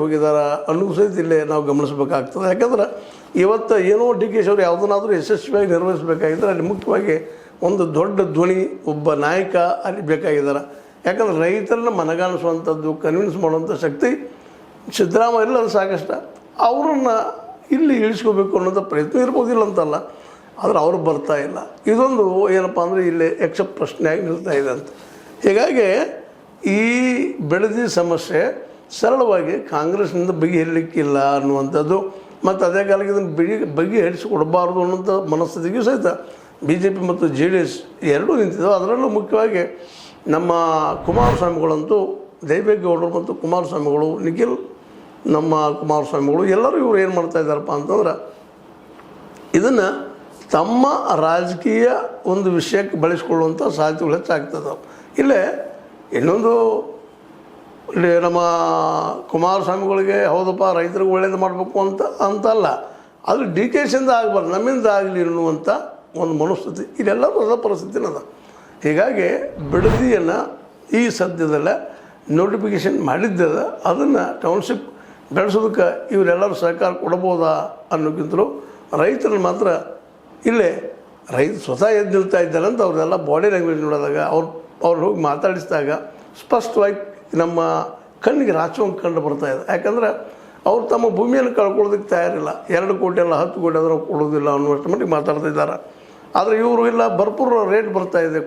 ಹೋಗಿದ್ದಾರೆ ಅನ್ನೋದು ಸಹಿತ ಇಲ್ಲೇ ನಾವು ಗಮನಿಸಬೇಕಾಗ್ತದೆ. ಯಾಕಂದ್ರೆ ಇವತ್ತು ಏನೋ ಡಿ ಕೆ ಶಿ ಅವರು ಯಾವುದನ್ನಾದರೂ ಯಶಸ್ವಿಯಾಗಿ ನಿರ್ವಹಿಸಬೇಕಾಗಿದ್ದರೆ ಅಲ್ಲಿ ಮುಖ್ಯವಾಗಿ ಒಂದು ದೊಡ್ಡ ಧ್ವನಿ ಒಬ್ಬ ನಾಯಕ ಅಲ್ಲಿ ಬೇಕಾಗಿದ್ದಾರೆ. ಯಾಕಂದ್ರೆ ರೈತರನ್ನ ಮನಗಾಣಿಸುವಂಥದ್ದು ಕನ್ವಿನ್ಸ್ ಮಾಡುವಂಥ ಶಕ್ತಿ ಸಿದ್ದರಾಮಯ್ಯ ಅದು ಸಾಕಷ್ಟು. ಅವರನ್ನು ಇಲ್ಲಿ ಇಳಿಸ್ಕೋಬೇಕು ಅನ್ನೋಂಥ ಪ್ರಯತ್ನ ಇರ್ಬೋದಿಲ್ಲ ಅಂತಲ್ಲ, ಆದರೆ ಅವರು ಬರ್ತಾ ಇಲ್ಲ. ಇದೊಂದು ಏನಪ್ಪ ಅಂದರೆ ಇಲ್ಲಿ ಯಕ್ಷ ಪ್ರಶ್ನೆಯಾಗಿ ನಿಲ್ತಾ ಇದೆ ಅಂತ. ಹೀಗಾಗಿ ಈ ಬೆಳೆದಿ ಸಮಸ್ಯೆ ಸರಳವಾಗಿ ಕಾಂಗ್ರೆಸ್ನಿಂದ ಬಗೆಹರಿಲಿಕ್ಕಿಲ್ಲ ಅನ್ನುವಂಥದ್ದು ಮತ್ತು ಅದೇ ಕಾಲಕ್ಕೆ ಇದನ್ನು ಬಗೆಹರಿಸಿಕೊಡಬಾರ್ದು ಅನ್ನೋಂಥ ಮನಸ್ಥಿತಿಗೂ ಸಹಿತ ಬಿ ಜೆ ಪಿ ಮತ್ತು ಜೆ ಡಿ ಎಸ್ ಎರಡೂ ನಿಂತಿದ್ದಾವೆ. ಅದರಲ್ಲೂ ಮುಖ್ಯವಾಗಿ ನಮ್ಮ ಕುಮಾರಸ್ವಾಮಿಗಳಂತೂ ದೇವೇಗೌಡರು ಮತ್ತು ಕುಮಾರಸ್ವಾಮಿಗಳು, ನಿಖಿಲ್ ನಮ್ಮ ಕುಮಾರಸ್ವಾಮಿಗಳು ಎಲ್ಲರೂ ಇವರು ಏನು ಮಾಡ್ತಾ ಇದ್ದಾರಪ್ಪ ಅಂತಂದ್ರೆ ಇದನ್ನು ತಮ್ಮ ರಾಜಕೀಯ ಒಂದು ವಿಷಯಕ್ಕೆ ಬಳಸಿಕೊಳ್ಳುವಂಥ ಸಾಧ್ಯತೆಗಳು ಹೆಚ್ಚಾಗ್ತದೆ. ಇಲ್ಲೇ ಇನ್ನೊಂದು ಇಲ್ಲಿ ನಮ್ಮ ಕುಮಾರಸ್ವಾಮಿಗಳಿಗೆ ಹೌದಪ್ಪ ರೈತರಿಗೆ ಒಳ್ಳೇದು ಮಾಡಬೇಕು ಅಂತಲ್ಲ, ಅದು ಡಿ ಕೆ ಶಿಯಿಂದ ಆಗಬಾರ್ದು, ನಮ್ಮಿಂದ ಆಗಲಿ ಅನ್ನುವಂಥ ಒಂದು ಮನಸ್ಥಿತಿ ಇದೆಲ್ಲರೂ ಅದ ಪರಿಸ್ಥಿತಿನದ. ಹೀಗಾಗಿ ಬಿಡದಿಯನ್ನು ಈ ಸದ್ಯದಲ್ಲೇ ನೋಟಿಫಿಕೇಷನ್ ಮಾಡಿದ್ದದ, ಅದನ್ನು ಟೌನ್ಶಿಪ್ ಬೆಳೆಸೋದಕ್ಕೆ ಇವರೆಲ್ಲರೂ ಸಹಕಾರ ಕೊಡ್ಬೋದಾ ಅನ್ನೋಕ್ಕಿಂತಲೂ ರೈತರನ್ನು ಮಾತ್ರ ಇಲ್ಲೇ ರೈತ ಸ್ವತಃ ಎದ್ದು ನಿಲ್ತಾ ಇದ್ದಾರೆ ಅಂತ ಅವ್ರನ್ನೆಲ್ಲ ಬಾಡಿ ಲ್ಯಾಂಗ್ವೇಜ್ ನೋಡಿದಾಗ ಅವ್ರು ಹೋಗಿ ಮಾತಾಡಿಸಿದಾಗ ಸ್ಪಷ್ಟವಾಗಿ ನಮ್ಮ ಕಣ್ಣಿಗೆ ರಾಚುವಂಗೆ ಕಂಡು ಬರ್ತಾ ಇದೆ. ಯಾಕಂದರೆ ಅವ್ರು ತಮ್ಮ ಭೂಮಿಯನ್ನು ಕಳ್ಕೊಳ್ಳೋದಕ್ಕೆ ತಯಾರಿಲ್ಲ. 2 ಕೋಟಿ ಅಲ್ಲ 10 ಕೋಟಿ ಆದರೂ ಕೊಡೋದಿಲ್ಲ ಅನ್ನುವಷ್ಟು ಮಟ್ಟಿಗೆ ಮಾತಾಡ್ತಾ ಇದ್ದಾರೆ. ಆದರೆ ಇವರು ಇಲ್ಲ ಭರ್ಪೂರ ರೇಟ್ ಬರ್ತಾ ಇದೆ,